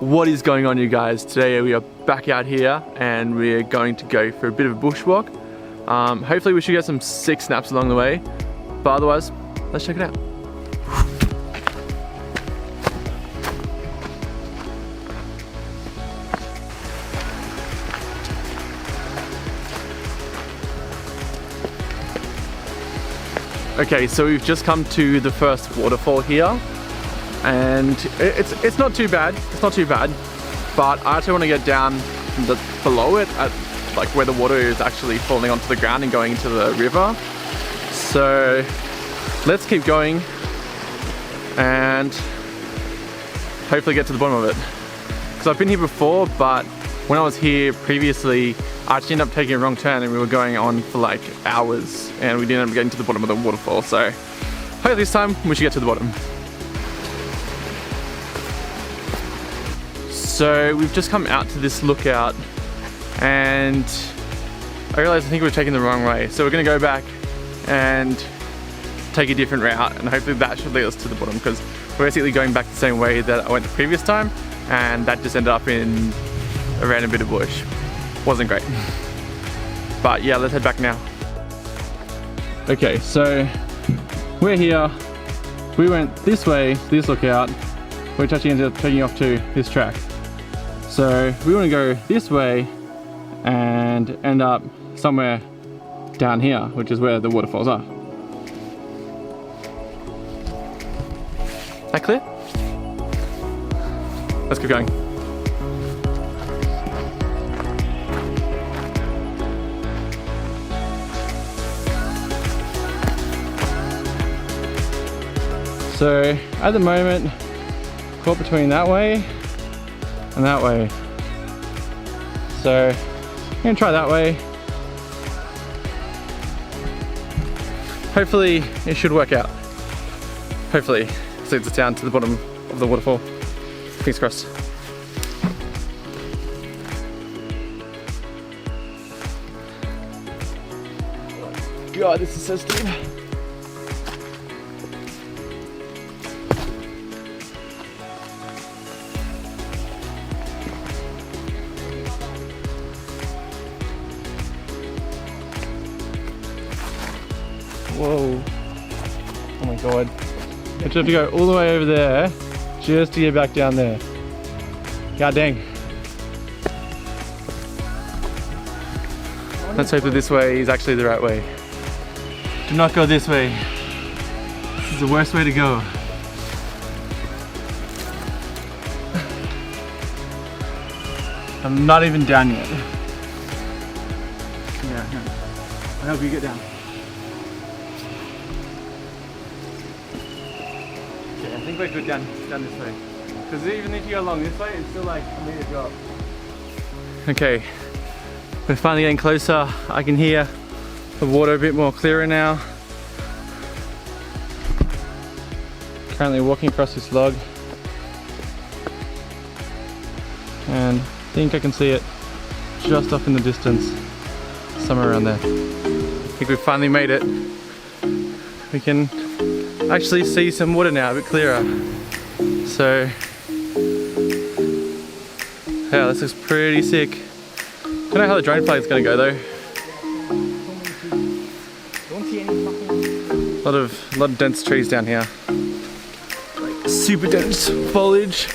What is going on, you guys? Today we are back out here and we're going to go for a bit of a bushwalk. Hopefully we should get some sick snaps along the way, but otherwise, let's check it out. Okay, so we've just come to the first waterfall here, and it's not too bad. It's not too bad, but I actually want to get down below it at like where the water is actually falling onto the ground and going into the river. So let's keep going and hopefully get to the bottom of it. Because I've been here before, but when I was here previously, I actually ended up taking a wrong turn and we were going on for like hours and we didn't end up getting to the bottom of the waterfall. So hopefully this time we should get to the bottom. So we've just come out to this lookout and I realized I think we're taking the wrong way. So we're gonna go back and take a different route and hopefully that should lead us to the bottom, because we're basically going back the same way that I went the previous time and that just ended up in a random bit of bush. Wasn't great. But yeah, let's head back now. Okay, so we're here. We went this way, this lookout, which actually ended up taking off to this track. So we want to go this way and end up somewhere down here, which is where the waterfalls are. That clear? Let's keep going. So at the moment, caught between that way and that way. So I'm gonna try that way. Hopefully it should work out. Hopefully it leads us down to the bottom of the waterfall. Fingers crossed. God, this is so steep. Whoa. Oh my god. I just have to go all the way over there just to get back down there. God dang. Let's hope that this way is actually the right way. Do not go this way. This is the worst way to go. I'm not even down yet. Yeah, no. I hope you get down. I think we're good down this way. Because even if you go along this way, it's still like a meter drop. Okay, we're finally getting closer. I can hear the water a bit more clearer now. Currently walking across this log. And I think I can see it just off in the distance. Somewhere around there. I think we've finally made it. We can actually see some water now, a bit clearer. So yeah, this looks pretty sick. Don't know how the drone flight is gonna go though. A lot of dense trees down here. Super dense foliage.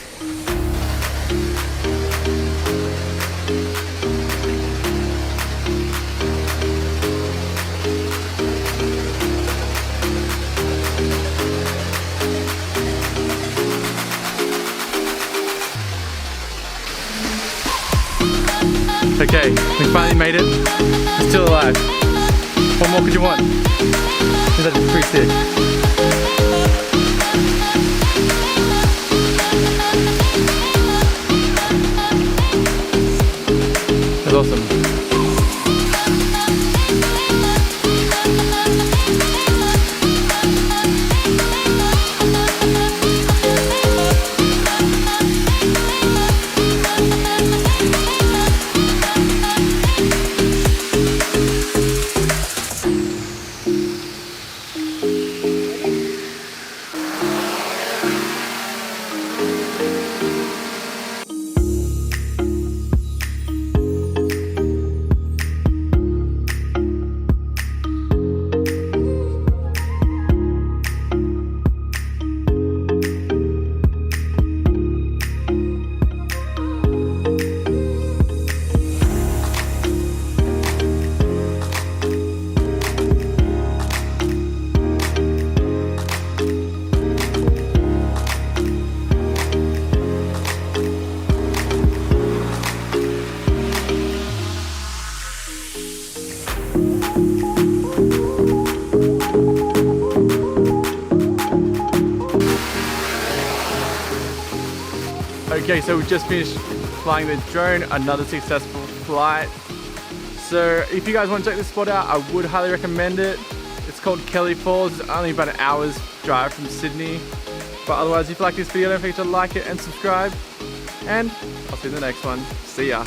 Okay, we finally made it. We're still alive. What more could you want? That's pretty sick. That's awesome. Okay, so we've just finished flying the drone, another successful flight. So if you guys want to check this spot out, I would highly recommend it. It's called Kelly Falls. It's only about an hour's drive from Sydney. But otherwise, if you like this video, don't forget to like it and subscribe. And I'll see you in the next one. See ya.